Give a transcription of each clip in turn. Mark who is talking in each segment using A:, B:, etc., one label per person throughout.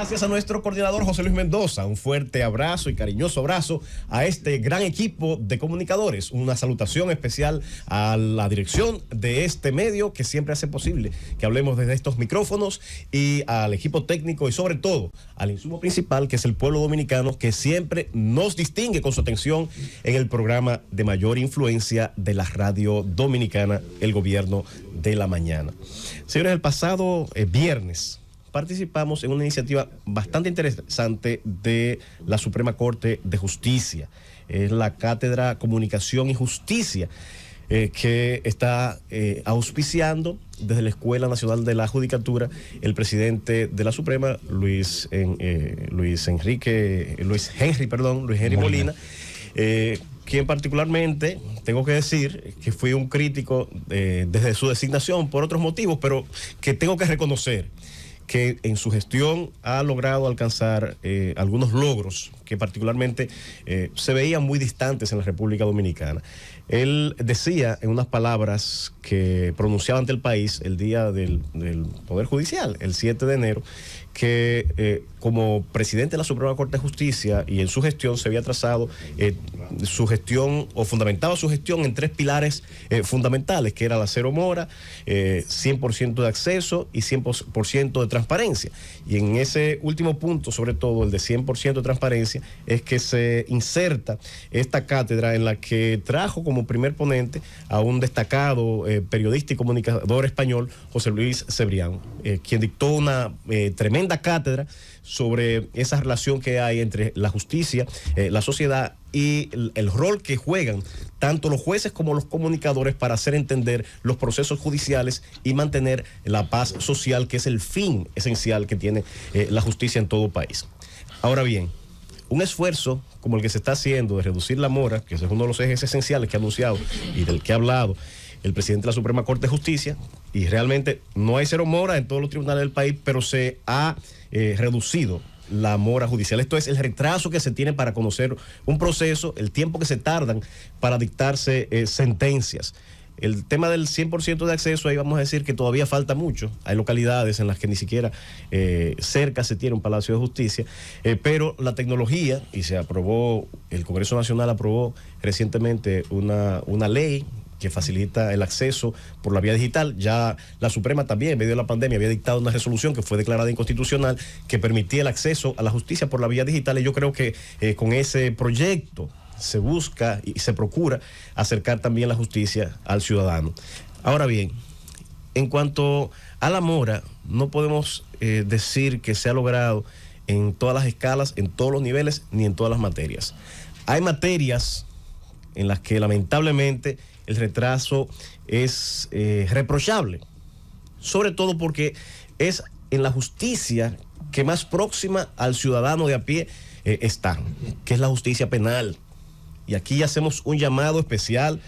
A: Gracias a nuestro coordinador José Luis Mendoza. Un fuerte abrazo y cariñoso abrazo a este gran equipo de comunicadores. Una salutación especial a la dirección de este medio que siempre hace posible que hablemos desde estos micrófonos, y al equipo técnico y sobre todo al insumo principal, que es el pueblo dominicano, que siempre nos distingue con su atención en el programa de mayor influencia de la radio dominicana, El Gobierno de la Mañana. Señores, el pasado viernes participamos en una iniciativa bastante interesante de la Suprema Corte de Justicia. Es la Cátedra Comunicación y Justicia, que está auspiciando desde la Escuela Nacional de la Judicatura el presidente de la Suprema, Luis Henry Molina, quien particularmente, tengo que decir, que fui un crítico desde su designación por otros motivos, pero que tengo que reconocer que en su gestión ha logrado alcanzar algunos logros que particularmente se veían muy distantes en la República Dominicana. Él decía en unas palabras que pronunciaba ante el país el día del Poder Judicial, el 7 de enero, que como presidente de la Suprema Corte de Justicia y en su gestión se había trazado su gestión, o fundamentaba su gestión en tres pilares fundamentales, que era la cero mora, 100% de acceso y 100% de transparencia. Y en ese último punto, sobre todo el de 100% de transparencia, es que se inserta esta cátedra, en la que trajo como primer ponente a un destacado periodista y comunicador español, José Luis Cebrián, quien dictó una tremenda cátedra sobre esa relación que hay entre la justicia, la sociedad y el rol que juegan tanto los jueces como los comunicadores para hacer entender los procesos judiciales y mantener la paz social, que es el fin esencial que tiene la justicia en todo país. Ahora bien, un esfuerzo como el que se está haciendo de reducir la mora, que ese es uno de los ejes esenciales que ha anunciado y del que ha hablado el presidente de la Suprema Corte de Justicia, y realmente no hay cero mora en todos los tribunales del país, pero se ha reducido la mora judicial. Esto es el retraso que se tiene para conocer un proceso, el tiempo que se tardan para dictarse sentencias. El tema del 100% de acceso, ahí vamos a decir que todavía falta mucho. Hay localidades en las que ni siquiera cerca se tiene un Palacio de Justicia, pero la tecnología, y se aprobó, el Congreso Nacional aprobó recientemente una ley que facilita el acceso por la vía digital. Ya la Suprema también, en medio de la pandemia, había dictado una resolución que fue declarada inconstitucional, que permitía el acceso a la justicia por la vía digital, y yo creo que con ese proyecto se busca y se procura acercar también la justicia al ciudadano. Ahora bien, en cuanto a la mora, no podemos decir que se ha logrado en todas las escalas, en todos los niveles, ni en todas las materias. Hay materias en las que lamentablemente el retraso es reprochable, sobre todo porque es en la justicia que más próxima al ciudadano de a pie está, que es la justicia penal. Y aquí hacemos un llamado especial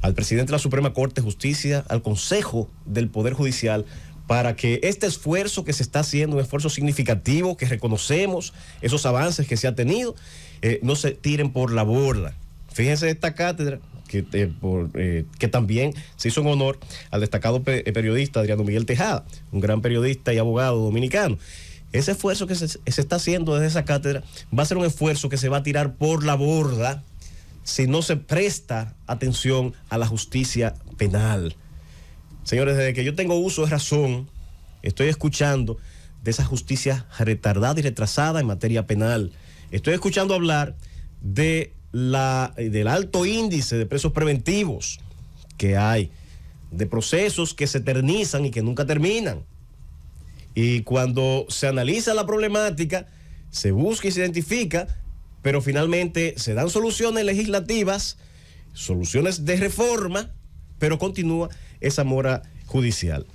A: al presidente de la Suprema Corte de Justicia, al Consejo del Poder Judicial, para que este esfuerzo que se está haciendo, un esfuerzo significativo, que reconocemos esos avances que se ha tenido, no se tiren por la borda. Fíjense esta cátedra que también se hizo en honor al destacado periodista Adriano Miguel Tejada, un gran periodista y abogado dominicano. Ese esfuerzo que se está haciendo desde esa cátedra va a ser un esfuerzo que se va a tirar por la borda si no se presta atención a la justicia penal. Señores, desde que yo tengo uso de razón, estoy escuchando de esa justicia retardada y retrasada en materia penal. Estoy escuchando hablar del alto índice de presos preventivos que hay, de procesos que se eternizan y que nunca terminan. Y cuando se analiza la problemática, se busca y se identifica, pero finalmente se dan soluciones legislativas, soluciones de reforma, pero continúa esa mora judicial.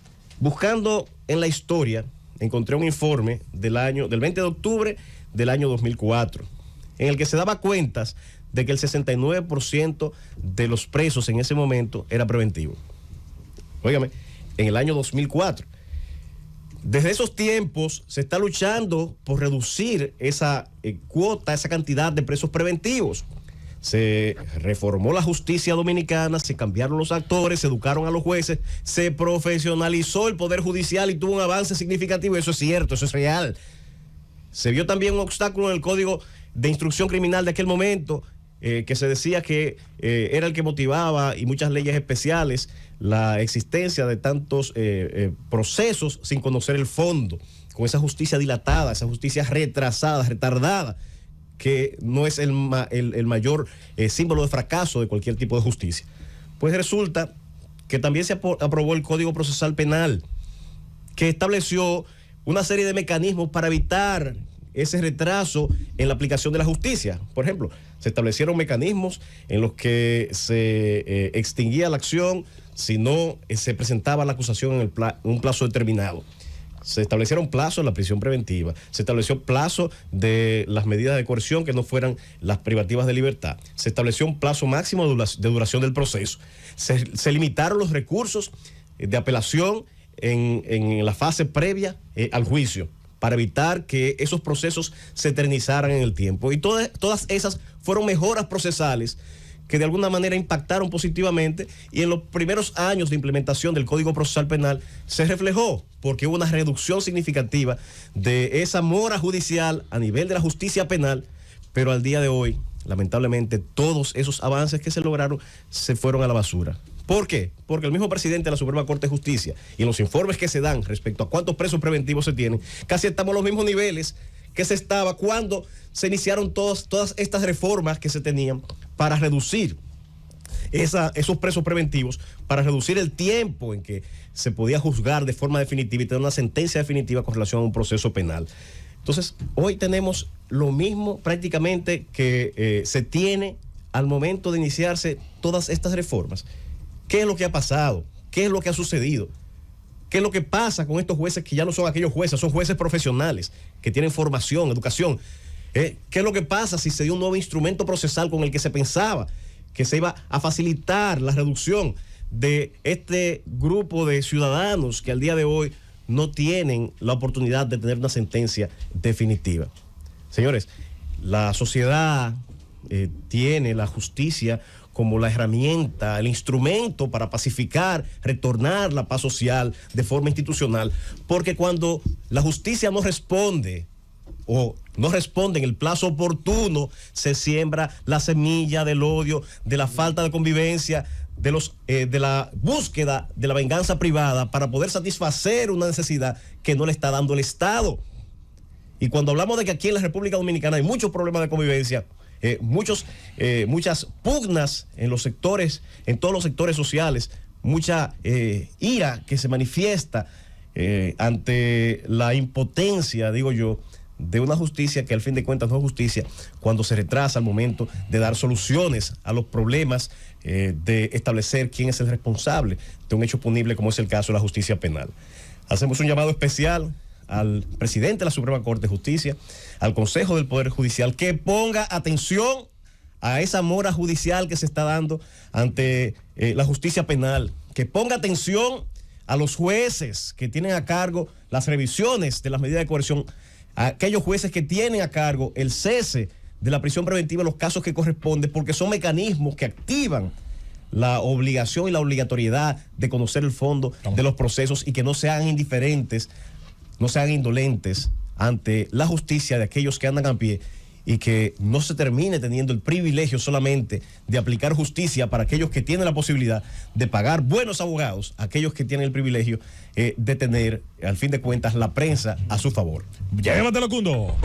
A: Buscando en la historia, encontré un informe del 20 de octubre del año 2004, en el que se daba cuentas de que el 69% de los presos en ese momento era preventivo. Óigame, en el año 2004. Desde esos tiempos se está luchando por reducir esa cuota, esa cantidad de presos preventivos. Se reformó la justicia dominicana, se cambiaron los actores, se educaron a los jueces, se profesionalizó el Poder Judicial y tuvo un avance significativo. Eso es cierto, eso es real. Se vio también un obstáculo en el Código de Instrucción Criminal de aquel momento, que se decía que era el que motivaba, y muchas leyes especiales, la existencia de tantos procesos sin conocer el fondo, con esa justicia dilatada, esa justicia retrasada, retardada, que no es el mayor símbolo de fracaso de cualquier tipo de justicia. Pues resulta que también se aprobó el Código Procesal Penal, que estableció una serie de mecanismos para evitar ese retraso en la aplicación de la justicia. Por ejemplo, se establecieron mecanismos en los que se extinguía la acción si no se presentaba la acusación en un plazo determinado. Se establecieron plazos en la prisión preventiva, se estableció plazo de las medidas de coerción que no fueran las privativas de libertad, se estableció un plazo máximo de duración del proceso, se limitaron los recursos de apelación en la fase previa al juicio, para evitar que esos procesos se eternizaran en el tiempo. Y todas esas fueron mejoras procesales que de alguna manera impactaron positivamente, y en los primeros años de implementación del Código Procesal Penal se reflejó, porque hubo una reducción significativa de esa mora judicial a nivel de la justicia penal, pero al día de hoy, lamentablemente, todos esos avances que se lograron se fueron a la basura. ¿Por qué? Porque el mismo presidente de la Suprema Corte de Justicia, y en los informes que se dan respecto a cuántos presos preventivos se tienen, casi estamos a los mismos niveles que se estaba cuando se iniciaron todas estas reformas que se tenían para reducir esos presos preventivos, para reducir el tiempo en que se podía juzgar de forma definitiva y tener una sentencia definitiva con relación a un proceso penal. Entonces, hoy tenemos lo mismo prácticamente que se tiene al momento de iniciarse todas estas reformas. ¿Qué es lo que ha pasado? ¿Qué es lo que ha sucedido? ¿Qué es lo que pasa con estos jueces que ya no son aquellos jueces, son jueces profesionales, que tienen formación, educación? ¿Qué es lo que pasa si se dio un nuevo instrumento procesal con el que se pensaba que se iba a facilitar la reducción de este grupo de ciudadanos que al día de hoy no tienen la oportunidad de tener una sentencia definitiva? Señores, la sociedad tiene la justicia como la herramienta, el instrumento para pacificar, retornar la paz social de forma institucional, porque cuando la justicia no responde o no responde en el plazo oportuno, se siembra la semilla del odio, de la falta de convivencia, de la búsqueda de la venganza privada para poder satisfacer una necesidad que no le está dando el Estado. Y cuando hablamos de que aquí en la República Dominicana hay muchos problemas de convivencia, muchas pugnas en los sectores, en todos los sectores sociales, mucha ira que se manifiesta ante la impotencia, digo yo, de una justicia que al fin de cuentas no es justicia cuando se retrasa al momento de dar soluciones a los problemas, de establecer quién es el responsable de un hecho punible como es el caso de la justicia penal. Hacemos un llamado especial al presidente de la Suprema Corte de Justicia, al Consejo del Poder Judicial, que ponga atención a esa mora judicial que se está dando ante la justicia penal, que ponga atención a los jueces que tienen a cargo las revisiones de las medidas de coerción, a aquellos jueces que tienen a cargo el cese de la prisión preventiva en los casos que corresponde, porque son mecanismos que activan la obligación y la obligatoriedad de conocer el fondo de los procesos y que no sean indiferentes, no sean indolentes ante la justicia de aquellos que andan a pie, y que no se termine teniendo el privilegio solamente de aplicar justicia para aquellos que tienen la posibilidad de pagar buenos abogados, aquellos que tienen el privilegio de tener, al fin de cuentas, la prensa a su favor.
B: Llévatelo, Cundo.